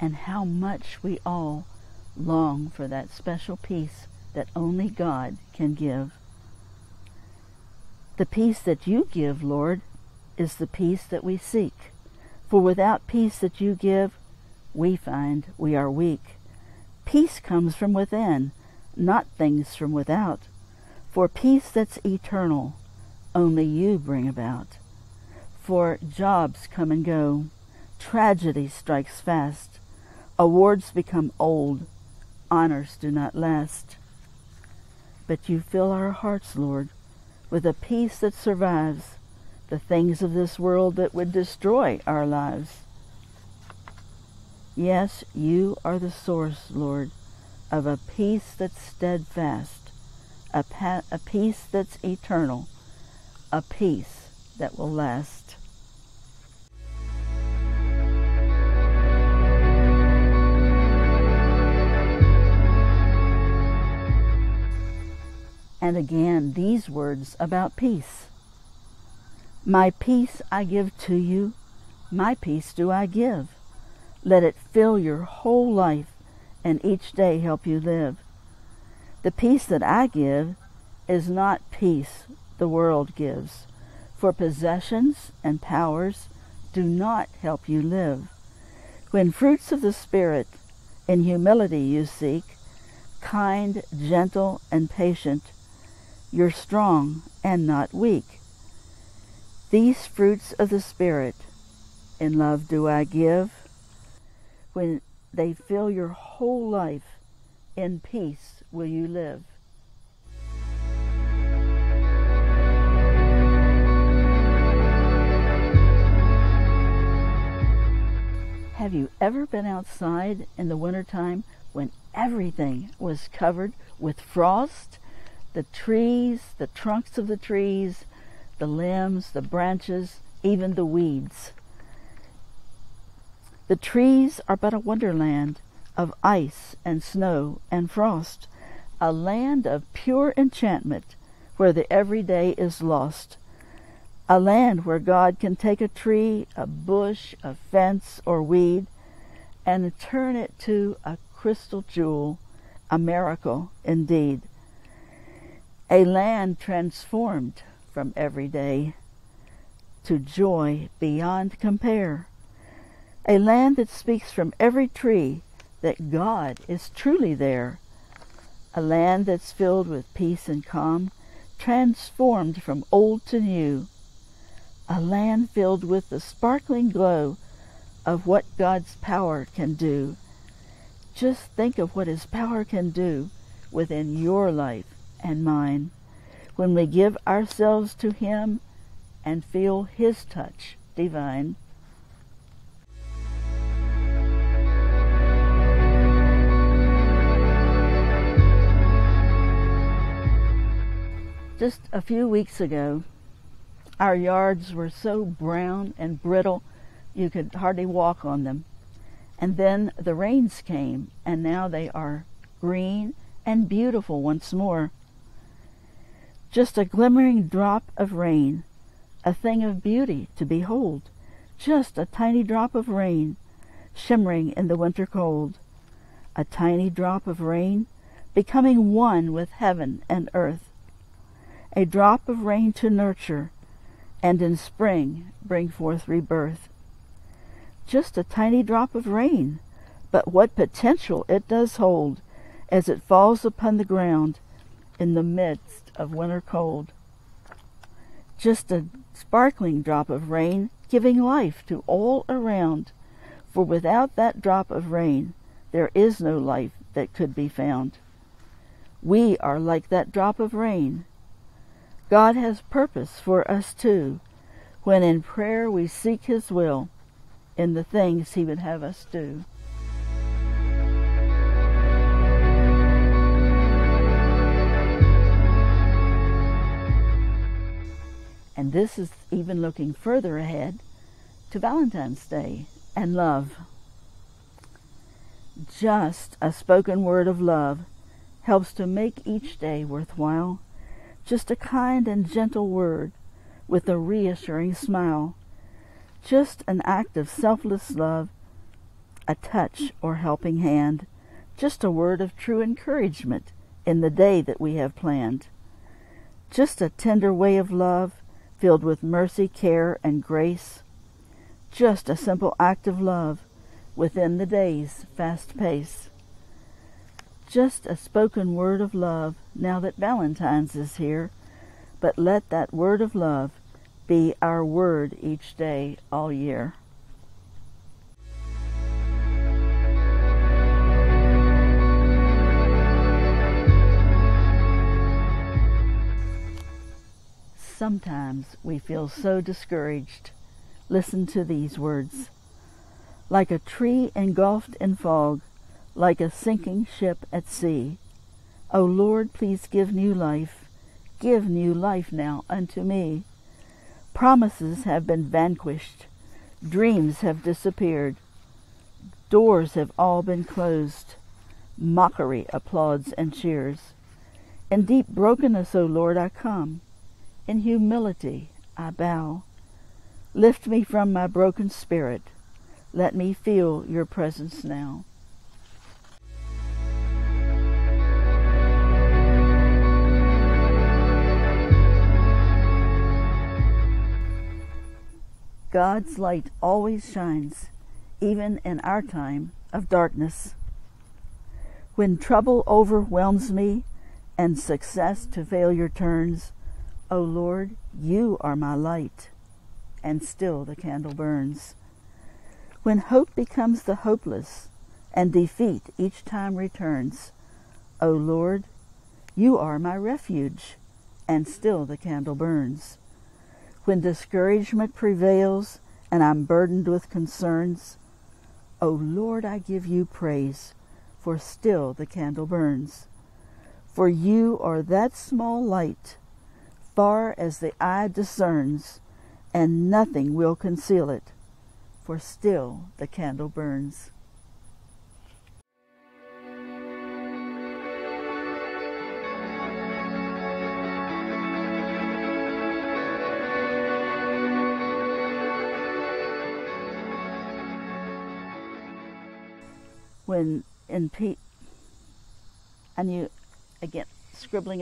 and how much we all long for that special peace that only God can give. The peace that you give, Lord, is the peace that we seek. For without peace that you give, we find we are weak. Peace comes from within, not things from without. For peace that's eternal, only you bring about. For jobs come and go, tragedy strikes fast, awards become old, honors do not last. But you fill our hearts, Lord, with a peace that survives the things of this world that would destroy our lives. Yes, you are the source, Lord, of a peace that's steadfast, a peace that's eternal, a peace that will last. And again, these words about peace. My peace I give to you, my peace do I give. Let it fill your whole life and each day help you live. The peace that I give is not peace the world gives, for possessions and powers do not help you live. When fruits of the Spirit in humility you seek, kind, gentle, and patient, you're strong and not weak. These fruits of the Spirit in love do I give. When they fill your whole life, in peace will you live. Have you ever been outside in the wintertime when everything was covered with frost? The trees, the trunks of the trees, the limbs, the branches, even the weeds. The trees are but a wonderland of ice and snow and frost, a land of pure enchantment where the everyday is lost, a land where God can take a tree, a bush, a fence, or weed, and turn it to a crystal jewel, a miracle indeed. A land transformed from everyday to joy beyond compare. A land that speaks from every tree that God is truly there. A land that's filled with peace and calm, transformed from old to new. A land filled with the sparkling glow of what God's power can do. Just think of what His power can do within your life and mine when we give ourselves to Him and feel His touch divine. Just a few weeks ago, our yards were so brown and brittle you could hardly walk on them. And then the rains came, and now they are green and beautiful once more. Just a glimmering drop of rain, a thing of beauty to behold. Just a tiny drop of rain, shimmering in the winter cold. A tiny drop of rain, becoming one with heaven and earth. A drop of rain to nurture, and in spring bring forth rebirth. Just a tiny drop of rain, but what potential it does hold as it falls upon the ground in the midst of winter cold. Just a sparkling drop of rain, giving life to all around, for without that drop of rain there is no life that could be found. We are like that drop of rain. God has purpose for us too, when in prayer we seek His will in the things He would have us do. And this is even looking further ahead to Valentine's Day and love. Just a spoken word of love helps to make each day worthwhile. Just a kind and gentle word with a reassuring smile. Just an act of selfless love a touch or helping hand, just a word of true encouragement in the day that we have planned. Just a tender way of love, filled with mercy, care, and grace. Just a simple act of love within the day's fast pace. Just a spoken word of love now that Valentine's is here, but let that word of love be our word each day all year. Sometimes we feel so discouraged. Listen to these words. Like a tree engulfed in fog, like a sinking ship at sea. O Lord, please give new life now unto me. Promises have been vanquished, dreams have disappeared, doors have all been closed, mockery applauds and cheers. In deep brokenness, O Lord, I come. In humility I bow. Lift me from my broken spirit. Let me feel your presence now. God's light always shines, even in our time of darkness. When trouble overwhelms me and success to failure turns, O Lord, you are my light, and still the candle burns. When hope becomes the hopeless and defeat each time returns, O Lord, you are my refuge, and still the candle burns. When discouragement prevails and I'm burdened with concerns, O Lord, I give you praise, for still the candle burns. For you are that small light, far as the eye discerns, and nothing will conceal it, for still the candle burns. When in I knew, again, scribbling